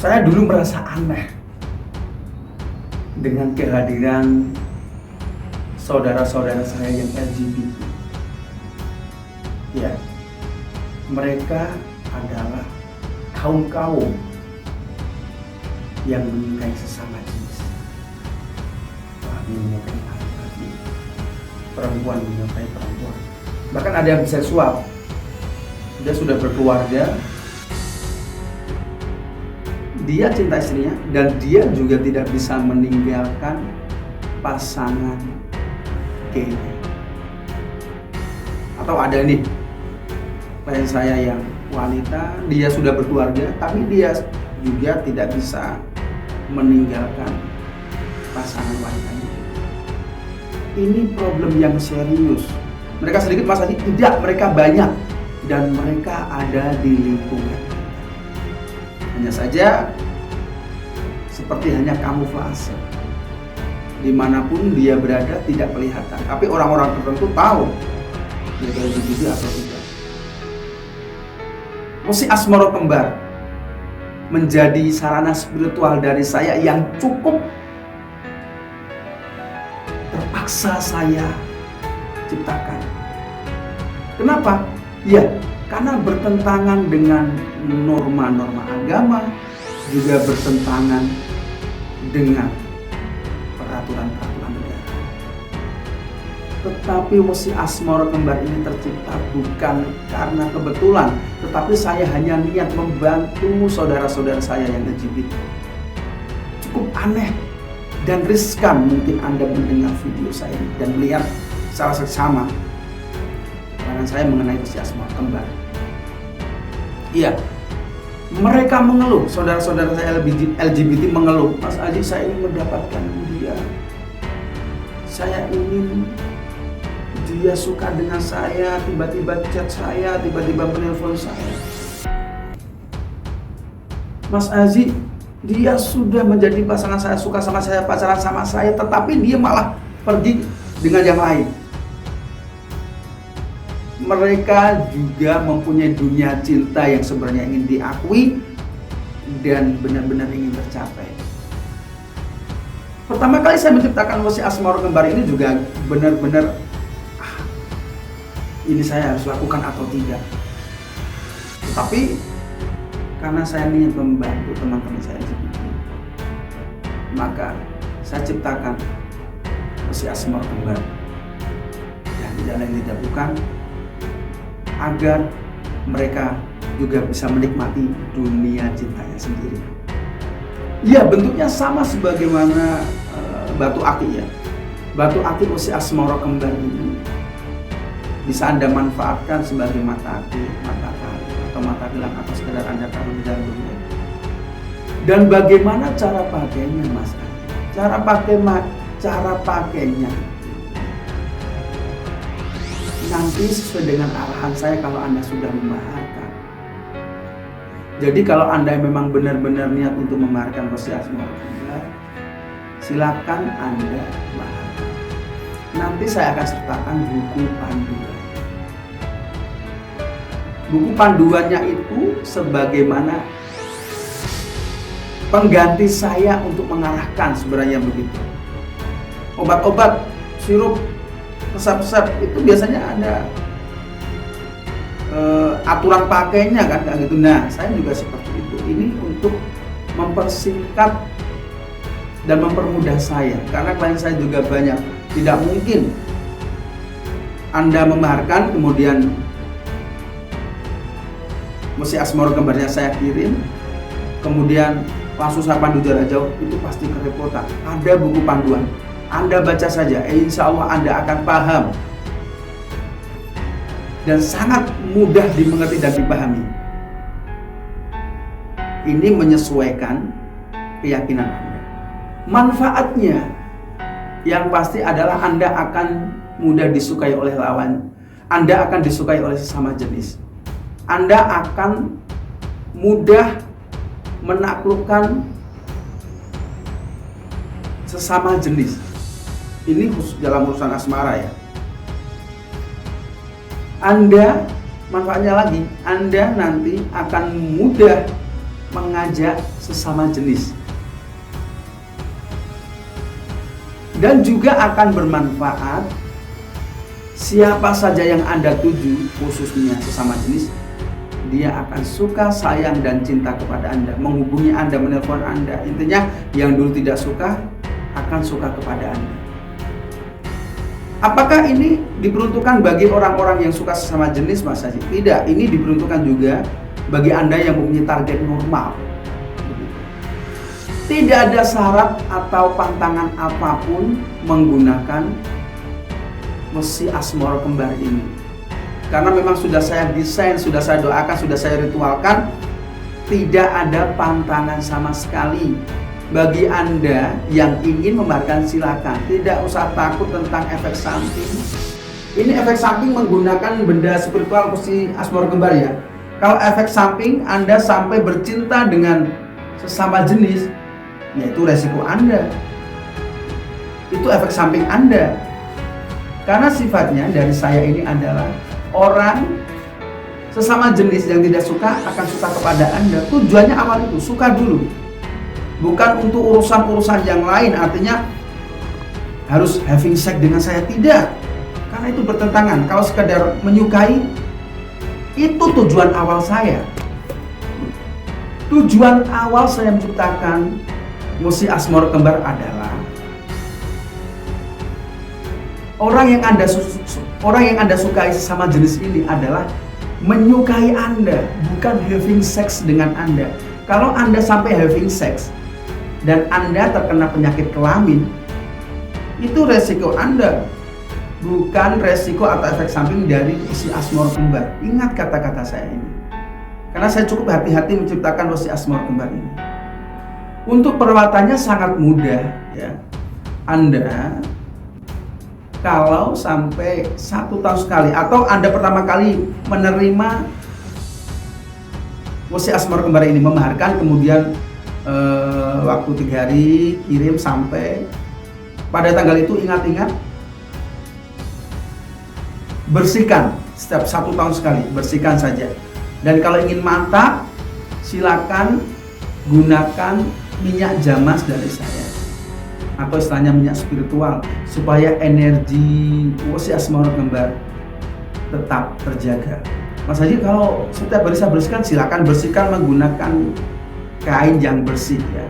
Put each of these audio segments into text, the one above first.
Saya dulu merasa aneh dengan kehadiran saudara-saudara saya yang LGBT. Ya, mereka adalah kaum-kaum yang menyukai sesama jenis. Laki menyukai laki, perempuan menyukai perempuan. Bahkan ada yang biseksual. Dia sudah berkeluarga, dia cinta istrinya, dan dia juga tidak bisa meninggalkan pasangan gaynya. Atau ada nih, klien saya yang wanita, dia sudah berkeluarga, tapi dia juga tidak bisa meninggalkan pasangan wanitanya. Ini problem yang serius. Mereka sedikit, Mas Haji? Tidak, mereka banyak. Dan mereka ada di lingkungan. Hanya saja seperti hanya kamuflase. Dimanapun dia berada tidak kelihatan. Tapi orang-orang tertentu tahu dia LGBT atau tidak. Musik Asmoro Kembar menjadi sarana spiritual dari saya yang cukup terpaksa saya ciptakan. Kenapa? Ya, karena bertentangan dengan norma-norma agama, juga bertentangan dengan peraturan-peraturan negara. Tetapi Musik Asmoro Kembar ini tercipta bukan karena kebetulan, tetapi saya hanya niat membantu saudara-saudara saya yang LGBT. Cukup aneh dan riskan mungkin Anda mendengar video saya dan melihat secara seksama pandangan saya mengenai Musik Asmoro Kembar. Iya, mereka mengeluh, saudara-saudara saya LGBT mengeluh, Mas Aji, saya ingin mendapatkan dia. Saya ingin dia suka dengan saya, tiba-tiba chat saya, tiba-tiba menelpon saya. Mas Aji, dia sudah menjadi pasangan saya, suka sama saya, pacaran sama saya, tetapi dia malah pergi dengan yang lain. Mereka juga mempunyai dunia cinta yang sebenarnya ingin diakui dan benar-benar ingin tercapai. Pertama kali saya menciptakan Musik Asmoro Kembar ini juga benar-benar ini saya harus lakukan atau tidak. Tetapi karena saya niat membantu teman-teman saya LGBT, maka saya ciptakan Musik Asmoro Kembar yang tidak lain tidak bukan agar mereka juga bisa menikmati dunia cintanya sendiri. Ya, bentuknya sama sebagaimana batu aki ya. Batu aki Musik Asmoro Kembar ini bisa Anda manfaatkan sebagai mata aki, mata kali, atau mata gelang atau sekedar Anda taruh di dalam dunia. Dan bagaimana cara pakainya, Mas? Cara pakainya nanti sesuai dengan arahan saya kalau Anda sudah memaharkan. Jadi kalau Anda memang benar-benar niat untuk memaharkan Musik Asmoro Kembar, silakan Anda maharkan. Nanti saya akan sertakan buku panduan. Buku panduannya itu sebagaimana pengganti saya untuk mengarahkan sebenarnya begitu. Obat-obat, sirup, resep-resep itu biasanya ada aturan pakainya kan, kayak gitu. Nah, saya juga seperti itu. Ini untuk mempersingkat dan mempermudah saya, karena klien saya juga banyak. Tidak mungkin Anda memaharkan kemudian Musik Asmoro Kembarnya saya kirim, kemudian langsung saya pandu jarak jauh, itu pasti kerepotan. Ada buku panduan, Anda baca saja, insya Allah Anda akan paham dan sangat mudah dimengerti dan dipahami. Ini menyesuaikan keyakinan Anda. Manfaatnya yang pasti adalah Anda akan mudah disukai oleh lawan, Anda akan disukai oleh sesama jenis, Anda akan mudah menaklukkan sesama jenis. Ini khusus dalam urusan asmara ya. Anda, manfaatnya lagi, Anda nanti akan mudah mengajak sesama jenis. Dan juga akan bermanfaat siapa saja yang Anda tuju, khususnya sesama jenis, dia akan suka, sayang, dan cinta kepada Anda, menghubungi Anda, menelpon Anda. Intinya yang dulu tidak suka akan suka kepada Anda. Apakah ini diperuntukkan bagi orang-orang yang suka sesama jenis, Mas Haji? Tidak, ini diperuntukkan juga bagi Anda yang mempunyai target normal. Tidak ada syarat atau pantangan apapun menggunakan Wesi Asmoro Kembar ini. Karena memang sudah saya desain, sudah saya doakan, sudah saya ritualkan. Tidak ada pantangan sama sekali. Bagi Anda yang ingin membaharkan, silakan. Tidak usah takut tentang efek samping. Ini efek samping menggunakan benda spiritual Wesi Asmoro Kembar ya. Kalau efek samping Anda sampai bercinta dengan sesama jenis, yaitu resiko Anda. Itu efek samping Anda. Karena sifatnya dari saya ini adalah orang sesama jenis yang tidak suka akan suka kepada Anda. Tujuannya awal itu, suka dulu. Bukan untuk urusan-urusan yang lain, artinya harus having sex dengan saya, tidak. Karena itu bertentangan. Kalau sekedar menyukai, itu tujuan awal saya. Tujuan awal saya menciptakan Wesi Asmoro Kembar adalah orang yang Anda sukai sesama jenis ini adalah menyukai Anda, bukan having sex dengan Anda. Kalau Anda sampai having sex dan Anda terkena penyakit kelamin, itu resiko Anda, bukan resiko atau efek samping dari Wesi Asmoro Kembar. Ingat kata-kata saya ini, karena saya cukup hati-hati menciptakan Wesi Asmoro Kembar ini. Untuk perawatannya sangat mudah ya. Anda kalau sampai 1 tahun sekali atau Anda pertama kali menerima Wesi Asmoro Kembar ini, memaharkan, kemudian waktu 3 hari kirim sampai pada tanggal itu, ingat-ingat bersihkan setiap 1 tahun sekali, bersihkan saja. Dan kalau ingin mantap, silakan gunakan minyak jamas dari saya, atau istilahnya minyak spiritual, supaya energi Wesi Asmoro Kembar tetap terjaga. Mas Haji, kalau setiap hari saya bersihkan, silakan bersihkan menggunakan kain yang bersih ya.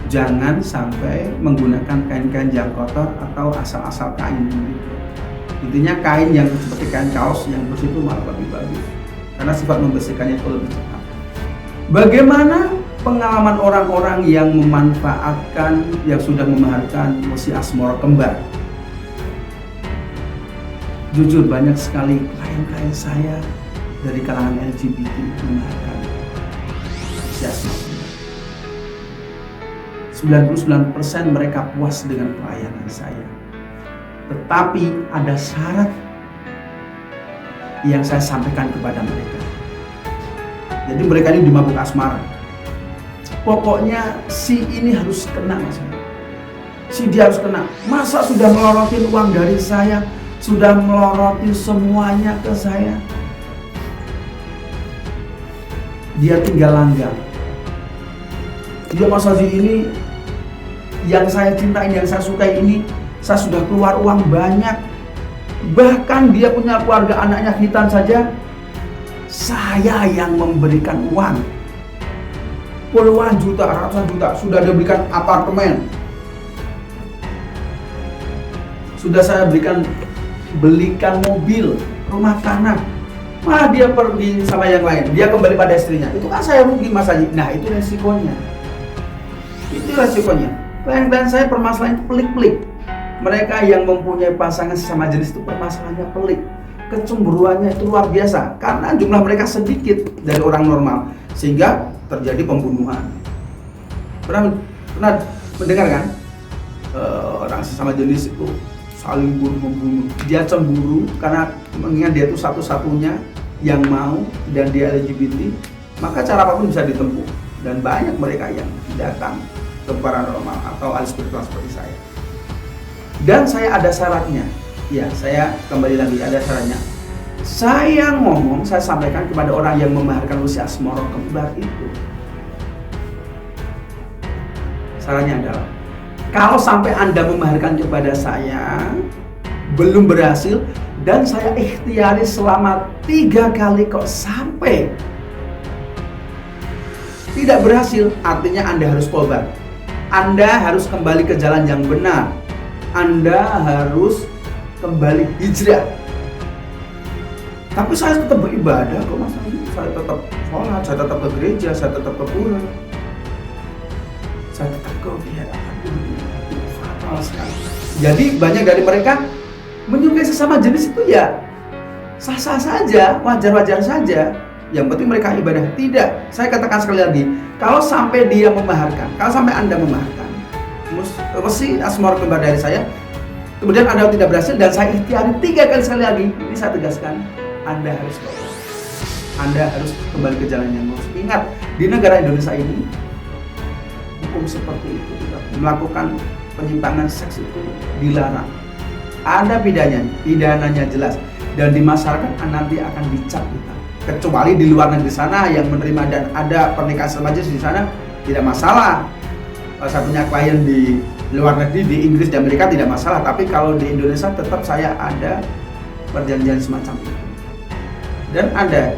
Jangan sampai menggunakan kain-kain yang kotor atau asal-asal kain. Intinya kain yang seperti kain kaos yang bersih itu malah lebih bagus, karena sifat membersihkannya itu lebih cepat. Bagaimana pengalaman orang-orang yang memanfaatkan, yang sudah memaharkan Wesi Asmoro Kembar? Jujur banyak sekali klien-klien saya dari kalangan LGBT memaharkan Wesi Asmoro Kembar. 99% mereka puas dengan pelayanan saya. Tetapi ada syarat yang saya sampaikan kepada mereka. Jadi mereka ini dimabuk asmara. Pokoknya si ini harus kena, Mas. Si dia harus kena. Masa sudah melorotin uang dari saya, sudah melorotin semuanya ke saya, dia tinggal langgam. Dia Mas Haji ini, yang saya cintai, yang saya sukai ini, saya sudah keluar uang banyak. Bahkan dia punya keluarga, anaknya hitam saja, saya yang memberikan uang puluhan juta, ratusan juta. Sudah dia berikan apartemen, sudah saya belikan mobil, rumah tanah. Malah dia pergi sama yang lain, dia kembali pada istrinya. Itu kan saya rugi, Mas Haji. Nah, itu resikonya. Itu resikonya. Klien-klien saya permasalahannya pelik-pelik. Mereka yang mempunyai pasangan sesama jenis itu permasalahannya pelik. Kecemburuannya itu luar biasa, karena jumlah mereka sedikit dari orang normal, sehingga terjadi pembunuhan. Pernah mendengar kan? Orang sesama jenis itu saling membunuh. Dia cemburu karena mengingat dia itu satu-satunya yang mau dan dia LGBT, maka cara apapun bisa ditempuh. Dan banyak mereka yang datang ke paranormal atau ahli spiritual seperti saya. Dan saya ada syaratnya. Ya, saya kembali lagi ada syaratnya. Saya sampaikan kepada orang yang memaharkan Wesi Asmoro Kembar itu, Sarannya adalah, kalau sampai Anda memaharkan kepada saya belum berhasil dan saya ikhtiari selama 3 kali kok sampai tidak berhasil, artinya Anda harus tobat. Anda harus kembali ke jalan yang benar. Anda harus kembali hijrah. Tapi saya tetap beribadah kok Mas Haji. Saya tetap sholat, saya tetap ke gereja, saya tetap ke pura. Saya tetap ke wihara. Fatal sekali. Jadi banyak dari mereka menyukai sesama jenis itu ya sah-sah saja, wajar-wajar saja. Yang penting mereka ibadah. Tidak, saya katakan sekali lagi, kalau sampai dia memaharkan, kalau sampai Anda memaharkan, mesti asmor kembar dari saya, kemudian Anda tidak berhasil dan saya ikhtiari 3 kali sekali lagi, ini saya tegaskan, Anda harus tobat. Anda harus kembali ke jalan yang lurus. Ingat, di negara Indonesia ini, hukum seperti itu tidak. Melakukan penyimpangan seks itu dilarang. Ada pidananya jelas, dan di masyarakat nanti akan dicap kita. Kecuali di luar negeri sana yang menerima dan ada pernikahan selama-jenis di sana tidak masalah. Kalau saya punya klien di luar negeri, di Inggris dan Amerika tidak masalah. Tapi kalau di Indonesia tetap saya ada perjanjian semacam itu. Dan ada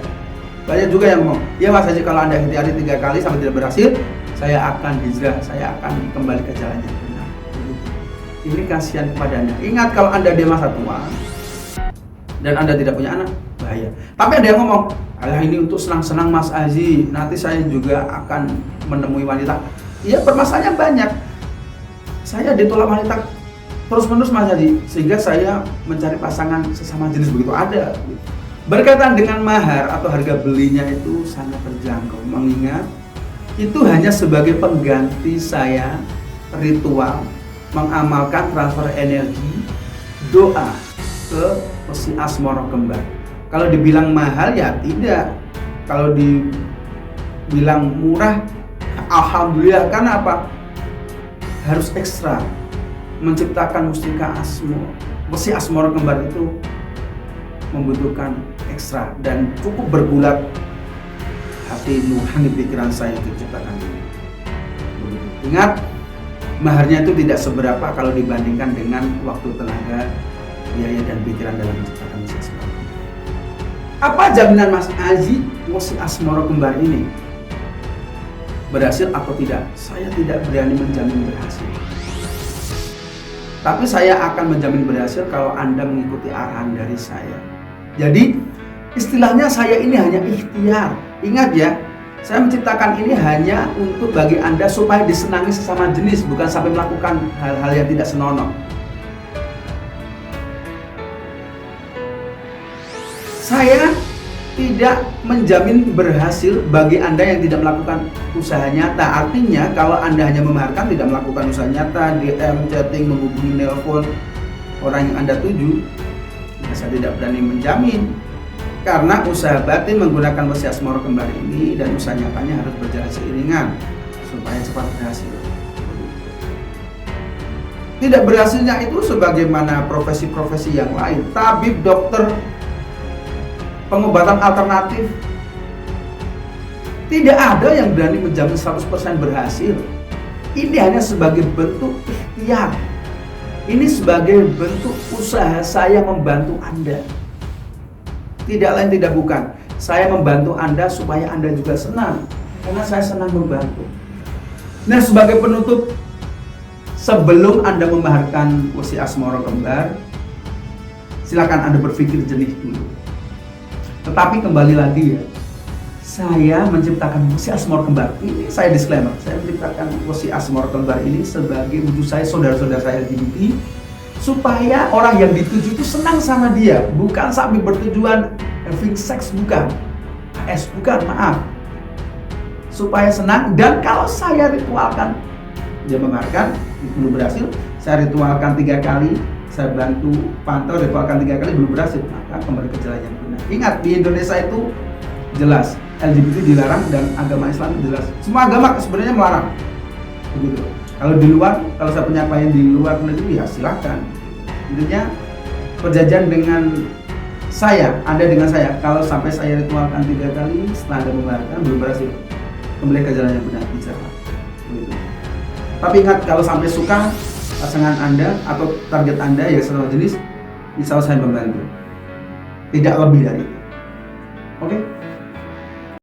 banyak juga yang ngomong, ya Mas Haji, kalau Anda ikhtiari 3 kali sampai tidak berhasil, saya akan hijrah, saya akan kembali ke jalan yang benar. Ini kasihan kepada Anda. Ingat, kalau Anda di masa tua dan Anda tidak punya anak, bahaya. Tapi ada yang ngomong, alah ini untuk senang-senang Mas Haji, nanti saya juga akan menemui wanita. Iya, permasalahannya banyak. Saya ditolak wanita terus-menerus Mas Haji, sehingga saya mencari pasangan sesama jenis begitu ada. Berkaitan dengan mahar atau harga belinya itu sangat terjangkau. Mengingat itu hanya sebagai pengganti saya ritual mengamalkan transfer energi doa ke Wesi Asmoro Kembar. Kalau dibilang mahal ya tidak. Kalau dibilang murah, alhamdulillah. Karena apa? Harus ekstra menciptakan mustika asmo. Wesi Asmoro Kembar itu membutuhkan ekstra dan cukup bergulat hati nurani pikiran saya untuk diciptakan ini. Ingat, maharnya itu tidak seberapa kalau dibandingkan dengan waktu, tenaga, biaya dan pikiran dalam menciptakan Wesi Asmoro. Apa jaminan Mas Haji Wesi Asmoro Kembar ini berhasil atau tidak? Saya tidak berani menjamin berhasil. Tapi saya akan menjamin berhasil kalau Anda mengikuti arahan dari saya. Jadi istilahnya saya ini hanya ikhtiar. Ingat ya, saya menciptakan ini hanya untuk bagi Anda supaya disenangi sesama jenis, bukan sampai melakukan hal-hal yang tidak senonoh. Saya tidak menjamin berhasil bagi Anda yang tidak melakukan usaha nyata. Artinya kalau Anda hanya memaharkan, tidak melakukan usaha nyata, DM, chatting, menghubungi, nelpon orang yang Anda tuju, ya saya tidak berani menjamin. Karena usaha batin menggunakan Wesi Asmoro Kembar ini dan usaha nyatanya harus berjalan seiringan supaya cepat berhasil. Tidak berhasilnya itu sebagaimana profesi-profesi yang lain, tabib, dokter, pengobatan alternatif, tidak ada yang berani menjamin 100% berhasil. Ini hanya sebagai bentuk ikhtiar. Ini sebagai bentuk usaha saya membantu Anda. Tidak lain tidak bukan. Saya membantu Anda supaya Anda juga senang. Karena saya senang membantu. Nah, sebagai penutup, sebelum Anda memaharkan Wesi Asmoro Kembar, silakan Anda berpikir jernih dulu. Tetapi kembali lagi ya, saya menciptakan Wesi Asmoro Kembar ini, saya disclaimer, saya menciptakan Wesi Asmoro Kembar ini sebagai wujud saya, saudara-saudara saya LGBT, supaya orang yang dituju itu senang sama dia, bukan sampai bertujuan having sex, bukan, bukan, maaf, supaya senang. Dan kalau saya ritualkan, dia memaharkan, belum berhasil, saya ritualkan 3 kali, saya bantu pantau, ritualkan 3 kali, belum berhasil, maka kembali ke jalan yang benar. Ingat, di Indonesia itu jelas LGBT dilarang dan agama Islam jelas. Semua agama sebenarnya melarang. Begitu. Kalau di luar, kalau saya punya klien di luar negeri ya silakan. Intinya perjanjian dengan saya, Anda dengan saya, kalau sampai saya ritualkan 3 kali, setelah Anda membayarkan belum berhasil, kembali ke jalan yang benar, bicara. Begitu. Tapi ingat, kalau sampai suka pasangan Anda atau target Anda ya sesama jenis, insya Allah saya membantu. Tidak lebih dari itu. Oke?